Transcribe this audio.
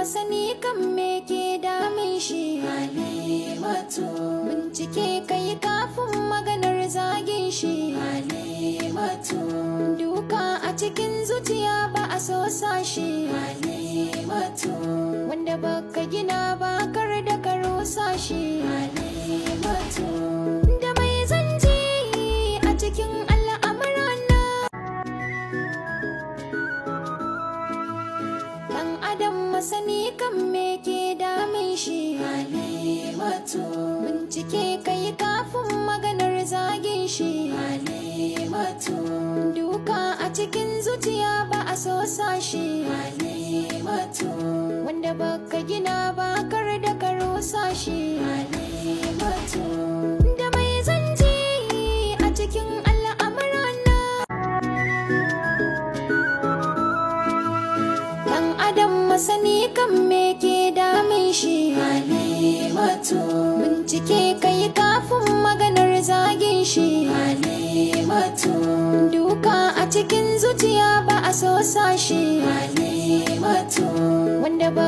masani kan me ke damin shi. Halimatu, Bincike kai kafin maganar zagin shi. Halimatu, Duka a cikin zuciya ba a so sashi. Halimatu, Wanda baka gina ba kar da ka rusa shi. Halimatu, Da mai zanji a cikin al'amurana. Dan adam masani kan me ke damin shi. Halimatu, Bincike kai kafin maganar zagin shi. Halimatu, Duka a cikin zuciya ba a so sashi. Halimatu, Wanda baka gina ba kar da ka rusa shi. Halimatu, Da mai zanji a cikin al'amurana. Dan adam masani kan me ke damin shi. Halimatu, Bincike kai kafin maganar zagin shi. Halimatu, Duka a cikin zuciya ba a so sashi. Halimatu, Wanda ba